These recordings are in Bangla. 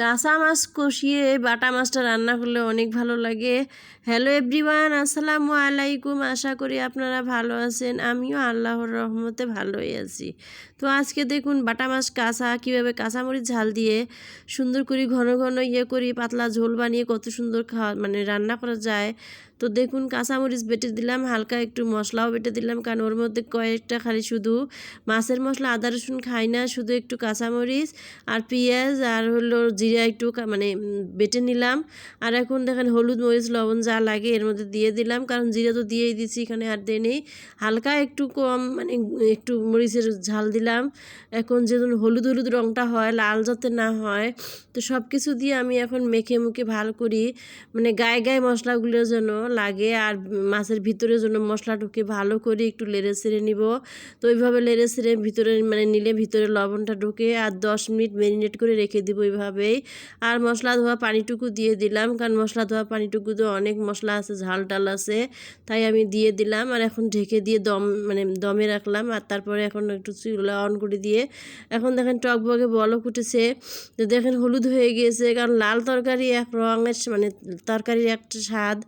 কাঁচা মাছ কষিয়ে বাটা মাছটা রান্না করলে অনেক ভালো লাগে। হ্যালো এভরিওয়ান, আসসালামু আলাইকুম। আশা করি আপনারা ভালো আছেন। আমিও আল্লাহর রহমতে ভালোই আছি। তো আজকে দেখুন বাটা মাছ কাঁচা কীভাবে কাঁচামরিচ ঝাল দিয়ে সুন্দর করে ঘন ঘন করি পাতলা ঝোল বানিয়ে কত সুন্দর খাওয়া রান্না করা যায়। তো দেখুন কাঁচামরিচ বেটে দিলাম, হালকা একটু মশলাও বেটে দিলাম, কারণ ওর মধ্যে কয়েকটা খালি শুধু মাছের মশলা আদা রসুন খাই না, শুধু একটু কাঁচামরিচ আর পেঁয়াজ আর হলো জিরা একটু বেটে নিলাম। আর এখন দেখেন হলুদ মরিচ লবণ যা লাগে এর মধ্যে দিয়ে দিলাম, কারণ জিরা তো দিয়েই দিচ্ছি, এখানে আর দিয়ে নেই। হালকা একটু কম একটু মরিচের ঝাল দিলাম। এখন যেমন হলুদ হলুদ রঙটা হয়, লাল যাতে না হয়, তো সব কিছু দিয়ে আমি এখন মেখে মুখে ভালো করি, গায়ে গায়ে মশলাগুলো যেন লাগে আর মাছের ভিতরে যেন মশলা ঢুকে ভালো করে একটু লেড়ে ছেড়ে নিব। তো ওইভাবে লেড়ে ছেড়ে ভিতরে নিলে ভিতরে লবণটা ঢুকে আর 10 মিনিট ম্যারিনেট করে রেখে দিব এইভাবেই। আর মশলা ধোয়া পানিটুকু দিয়ে দিলাম, কারণ মশলা ধোয়া পানিটুকু তো অনেক মশলা আছে, ঝাল টাল আছে, তাই আমি দিয়ে দিলাম। আর এখন ঢেকে দিয়ে দমে রাখলাম। আর তারপরে এখন একটু চুলা অন করে দিয়ে এখন দেখেন টকবগে বলক উঠেছে। তো দেখেন হলুদ হয়ে গিয়েছে, কারণ লাল তরকারি এক রঙের তরকারির একটা স্বাদ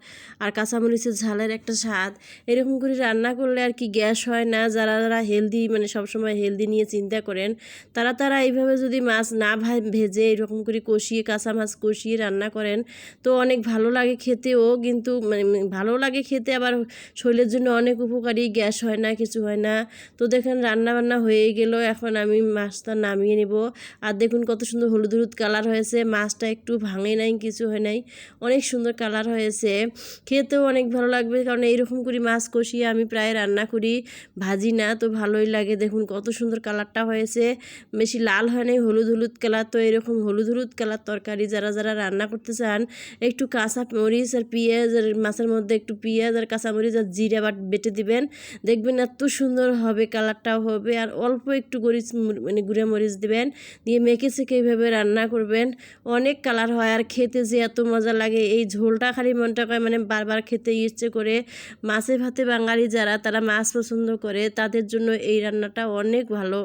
আর কাঁচামরিচের ঝালের একটা স্বাদ। এরকম করে রান্না করলে আর কি গ্যাস হয় না। যারা যারা হেলদি সবসময় হেলদি নিয়ে চিন্তা করেন, তারা এইভাবে যদি মাছ না ভেজে এরকম করে কষিয়ে কাঁচা মাছ কষিয়ে রান্না করেন তো অনেক ভালো লাগে খেতেও, কিন্তু ভালো লাগে খেতে, আবার শরীরের জন্য অনেক উপকারী, গ্যাস হয় না, কিছু হয় না। তো দেখেন রান্না বান্না হয়ে গেল, এখন আমি মাছটা নামিয়ে নেব। আর দেখুন কত সুন্দর হলুদ হলুদ কালার হয়েছে, মাছটা একটু ভাঙে নাই, কিছু হয় নাই, অনেক সুন্দর কালার হয়েছে, খেতেও অনেক ভালো লাগবে। কারণ এইরকম করে মাছ কষিয়ে আমি প্রায় রান্না করি, ভাজি না, তো ভালোই লাগে। দেখুন কত সুন্দর কালারটা হয়েছে, বেশি লাল হয় নাই, হলুদ হলুদ কালার। তো এরকম হলুদ হলুদ কালার তরকারি যারা যারা রান্না করতে চান, একটু কাঁচা মরিচ আর পেঁয়াজ আর মাছের মধ্যে একটু পেঁয়াজ আর কাঁচা মরিচ আর জিরা বেটে দিবেন, দেখবেন এত সুন্দর হবে, কালারটাও হবে। আর অল্প একটু গুঁড়া মরিচ দিবেন, দিয়ে মেখে সেঁকে এইভাবে রান্না করবেন, অনেক কালার হয় আর খেতে যে এত মজা লাগে। এই ঝোলটা খালি মনটা করে বারবার খেতে ইচ্ছে করে। মাছে ভাতে বাঙালি যারা, তারা মাছ পছন্দ করে, তাদের জন্য এই রান্নাটা অনেক ভালো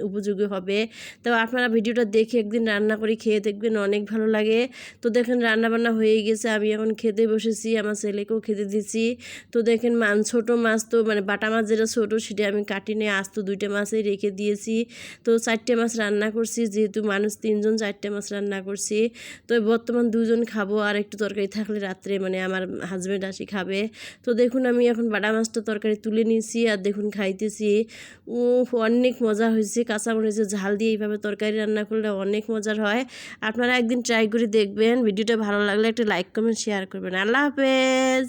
উপযোগী হবে। তো আপনারা ভিডিওটা দেখে একদিন রান্না করে খেয়ে দেখবেন, অনেক ভালো লাগে। তো দেখেন রান্না বান্না হয়ে গেছে, আমি এখন খেতে বসেছি, আমার ছেলেকেও খেতে দিচ্ছি। তো দেখেন ছোটো মাছ তো বাটা মাছ যেটা ছোটো সেটা আমি কাটি নিয়ে আস্ত 2টা মাছই রেখে দিয়েছি। তো 4টে মাছ রান্না করছি, যেহেতু মানুষ 3জন, 4টে মাছ রান্না করছি। তো বর্তমান 2জন খাবো, আর একটু তরকারি থাকলে রাত্রে আমার হাজব্যান্ড আসি খাবে। তো দেখুন আমি এখন বাটা মাছটা তরকারি তুলে নিয়েছি আর দেখুন খাইতেছি। অনেক মজা হয়েছে, কাঁচামরিচের ঝাল দিয়ে এইভাবে তরকারি রান্না করলে অনেক মজার হয়। আপনারা একদিন ট্রাই করে দেখবেন। ভিডিওটা ভালো লাগলে একটা লাইক কমেন্ট শেয়ার করবেন। আল্লাহ হাফেজ।